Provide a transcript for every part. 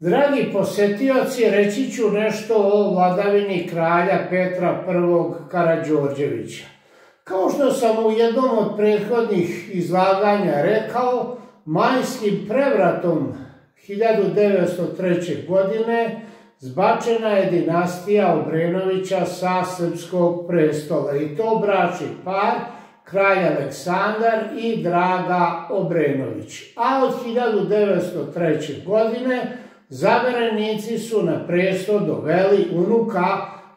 Dragi posetioci, reći ću nešto o vladavini kralja Petra I. Karađorđevića. Kao što sam u jednom od prethodnih izlaganja rekao, majskim prevratom 1903. godine zbačena je dinastija Obrenovića sa srpskog prestola i to bračni par kralj Aleksandar i Draga Obrenović. A od 1903. godine zaverenici su na prestol doveli unuka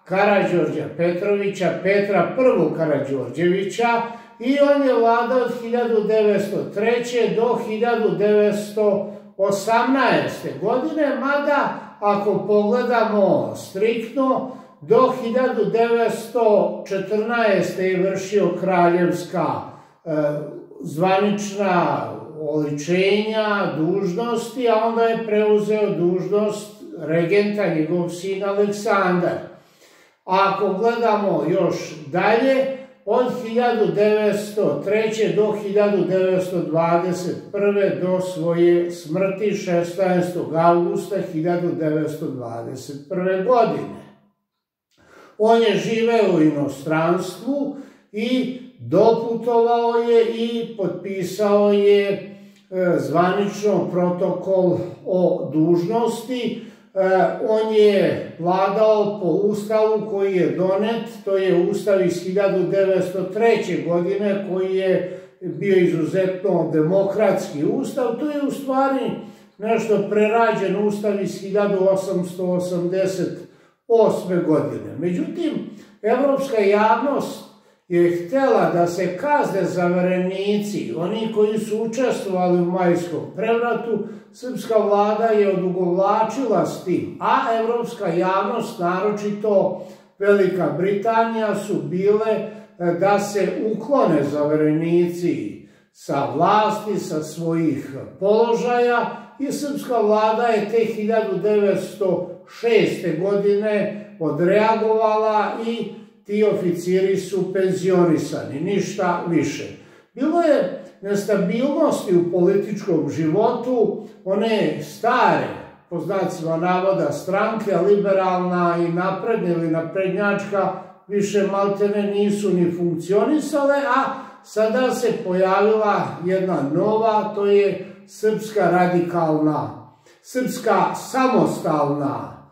Karađorđa Petrovića, Petra I. Karađorđevića, i on je vladao od 1903. do 1918. godine, mada ako pogledamo striktno, do 1914. je vršio kraljevska zvanična oličenja, dužnosti, a onda je preuzeo dužnost regenta njegov sin Aleksandar. A ako gledamo još dalje, od 1903. do 1921. do svoje smrti 16. augusta 1921. godine. On je živeo u inostranstvu i doputovao je i potpisao je zvanično protokol o dužnosti. On je vladao po ustavu koji je donet, to je ustav iz 1903. godine koji je bio izuzetno demokratski ustav. To je u stvari nešto prerađen ustav iz 1888. godine. Međutim, evropska javnost je htjela da se kazne zaverenici, oni koji su učestvovali u majskom prevratu. Srpska vlada je odugovlačila s tim, a evropska javnost, naročito Velika Britanija, su bile da se uklone zaverenici sa vlasti, sa svojih položaja, i srpska vlada je te 1906. godine odreagovala i ti oficiri su penzionisani, ništa više. Bilo je nestabilnosti u političkom životu, one stare, po znacima navoda, stranke, liberalna i napredna ili naprednjačka, više maltene nisu ni funkcionisale, a sada se pojavila jedna nova, to je srpska samostalna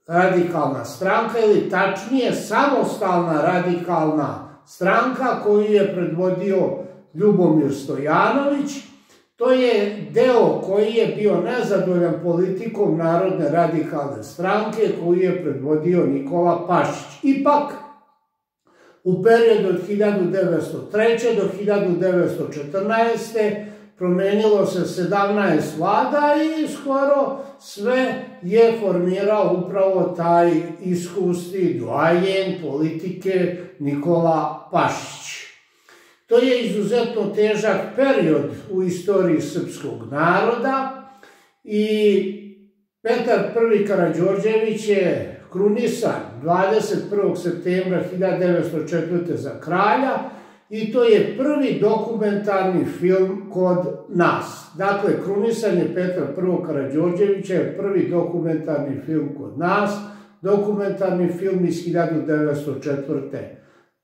radikalna stranka, ili tačnije samostalna radikalna stranka koju je predvodio Ljubomir Stojanović. To je deo koji je bio nezadovoljan politikom Narodne radikalne stranke koju je predvodio Nikola Pašić. Ipak, u periodu od 1903. do 1914. promenilo se 17 vlada i skoro sve je formirao upravo taj iskusni doajen politike Nikola Pašić. To je izuzetno težak period u istoriji srpskog naroda i Petar I. Karađorđević je krunisan 21. septembra 1904. za kralja i to je prvi dokumentarni film kod nas. Dakle, krunisanje Petra I. Karađorđevića je prvi dokumentarni film kod nas, dokumentarni film iz 1904.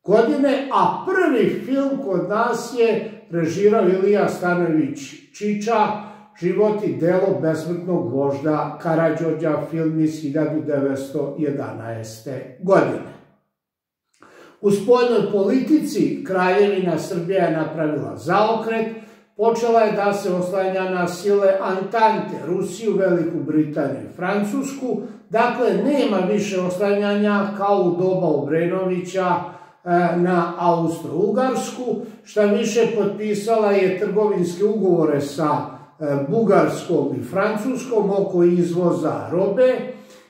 godine, a prvi film kod nas je režirao Ilija Stanojević Čiča, Život i delo besmrtnog vožda Karađorđa, film iz 1911. godine. U spoljnoj politici Kraljevina Srbija je napravila zaokret, počela je da se oslanja na sile Antante, Rusiju, Veliku Britaniju i Francusku. Dakle, nema više oslanjanja kao u doba Obrenovića na Austro-Ugarsku. Šta više, potpisala je trgovinske ugovore sa Bugarskom i Francuskom oko izvoza robe.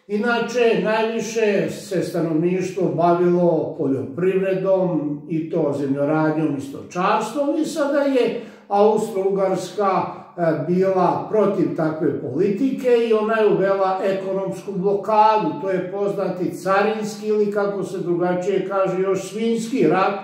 Inače, najviše se stanovništvo bavilo poljoprivredom i to zemljoradnjom i stočarstvom, i sada je Austro-Ugarska bila protiv takve politike i ona je uvela ekonomsku blokadu. To je poznati carinski ili, kako se drugačije kaže, još svinjski rat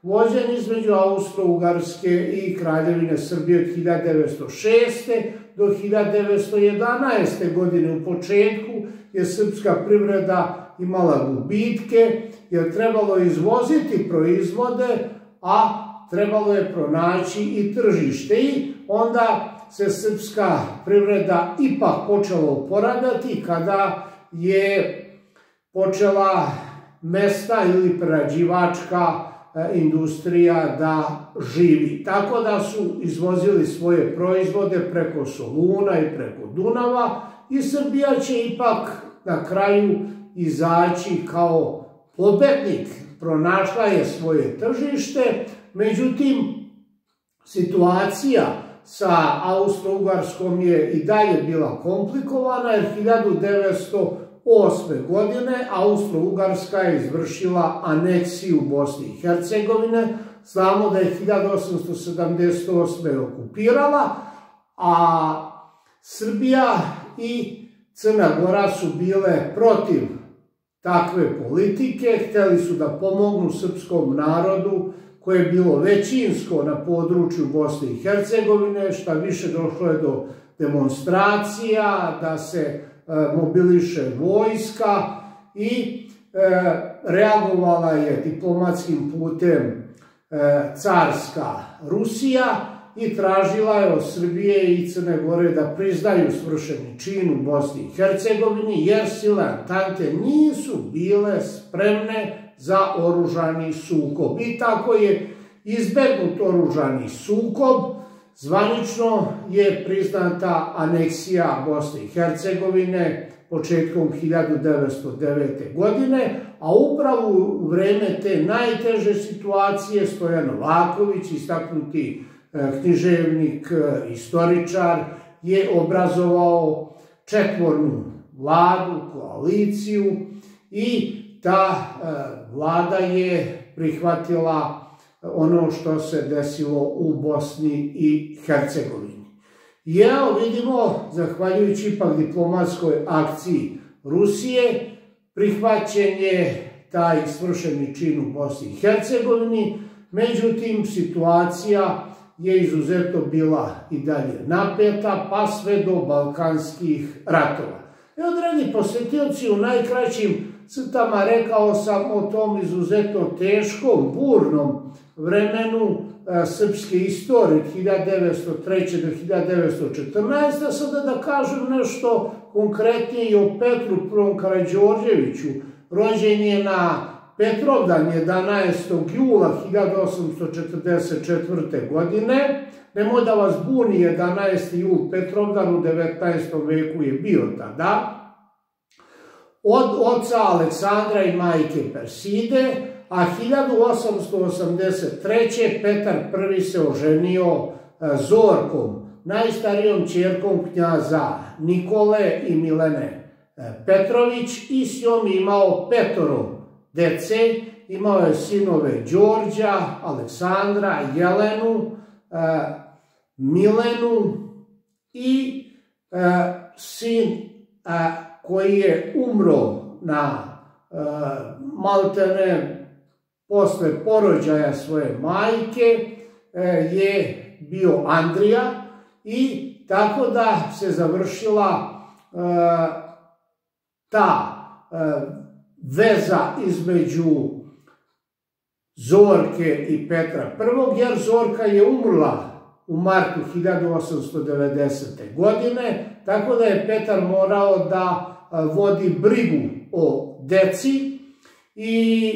vođen između Austro-Ugarske i Kraljevine Srbije od 1906. do 1911. godine. U početku je srpska privreda imala gubitke, jer trebalo izvoziti proizvode, a trebalo je pronaći i tržište. I onda se srpska privreda ipak počela oporavljati kada je počela mesna ili prerađivačka industrija da živi. Tako da su izvozili svoje proizvode preko Soluna i preko Dunava i Srbija će ipak na kraju izaći kao pobednik. Pronašla je svoje tržište, međutim situacija sa Austro-Ugarskom je i dalje bila komplikovana, jer 1908. godine Austro-Ugarska je izvršila aneksiju Bosne i Hercegovine. Znamo da je 1878. okupirala, a Srbija i Crna Gora su bile protiv takve politike. Hteli su da pomognu srpskom narodu koje je bilo većinsko na području Bosne i Hercegovine, šta više došlo je do demonstracija, da se mobiliše vojska i reagovala je diplomatskim putem carska Rusija i tražila je od Srbije i Crne Gore da priznaju svršeni čin u Bosni i Hercegovini, jer sile Antante nisu bile spremne za oružani sukob. I tako je izbegnut oružani sukob. Zvanično je priznata aneksija Bosne i Hercegovine početkom 1909. godine, a upravo u vreme te najteže situacije Stojan Novaković, istaknuti književnik, istoričar, je obrazovao četvornu vladu, koaliciju, i ta vlada je prihvatila ono što se desilo u Bosni i Hercegovini. I evo vidimo, zahvaljujući ipak diplomatskoj akciji Rusije, prihvaćen je taj svršeni čin u Bosni i Hercegovini, međutim situacija je izuzetno bila i dalje napeta, pa sve do balkanskih ratova. Evo, dragi posjetioci, u najkraćim crtama rekao sam o tom izuzetno teškom, burnom vremenu srpske istorije 1903. do 1914. Sada da kažem nešto konkretnije i o Petru I. Karađorđeviću. Rođen je na Petrovdan 11. jula 1844. godine. Nemoj da vas buni, 11. jul Petrovdan u 19. veku je bio tada. Od oca Aleksandra i majke Perside, a 1883. Petar I se oženio Zorkom, najstarijom ćerkom knjaza Nikole i Milene Petrović, i s njom imao petoro dece. Imao je sinove Đorđa, Aleksandra, Jelenu, Milenu i sin koji je umro na maltene posle porođaja svoje majke je bio Andrija, i tako da se završila ta veza između Zorke i Petra I, jer Zorka je umrla u martu 1890. godine, tako da je Petar morao da vodi brigu o deci i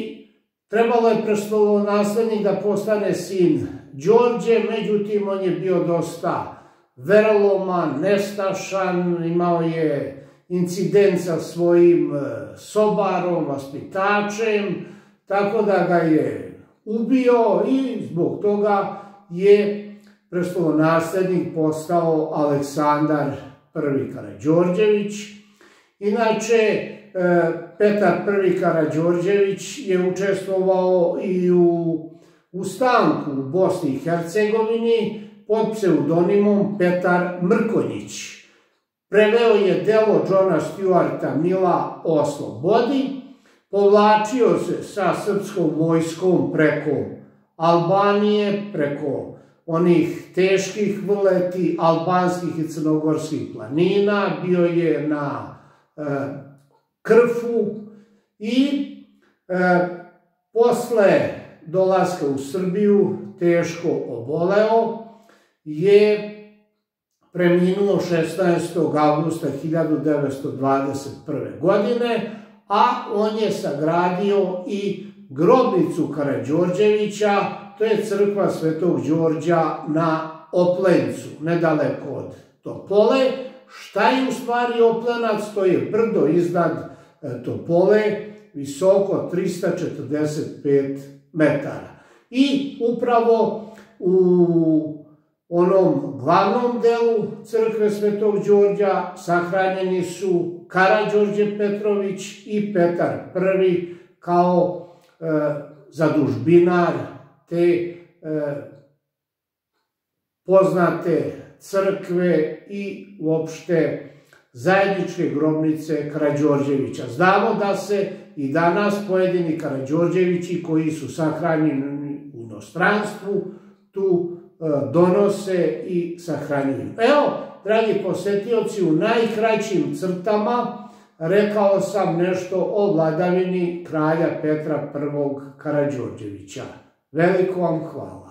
trebalo je prestolonaslednik da postane sin Đorđe, međutim on je bio dosta veroloman, nestašan, imao je incident sa svojim sobarom, vaspitačem, tako da ga je ubio i zbog toga je prestolonaslednik postao Aleksandar I. Karađorđević. Inače, Petar I. Karađorđević je učestvovao i u ustanku u Bosni i Hercegovini pod pseudonimom Petar Mrkonjić. Preveo je delo Johna Stuarta Milla o slobodi, povlačio se sa srpskom vojskom preko Albanije, preko onih teških vleti albanskih i crnogorskih planina, bio je na Krfu i posle dolaska u Srbiju teško oboleo, je preminuo 16. augusta 1921. godine, a on je sagradio i grobnicu Karađorđevića, to je crkva Svetog Đorđa na Oplencu, nedaleko od Topole. Šta je u stvari Oplenac? To je brdo iznad Topole, visoko 345 metara. I upravo u onom glavnom delu crkve Svetog Đorđa sahranjeni su Karađorđe Petrović i Petar I kao zadužbinar te poznate crkve i uopšte zajedničke grobnice Karađorđevića. Znamo da se i danas pojedini Karađorđevići koji su sahranjeni u inostranstvu tu donose i sahranjuju. Evo, dragi posetioci, u najkraćim crtama rekao sam nešto o vladavini kralja Petra I Karađorđevića. Veliko vam hvala.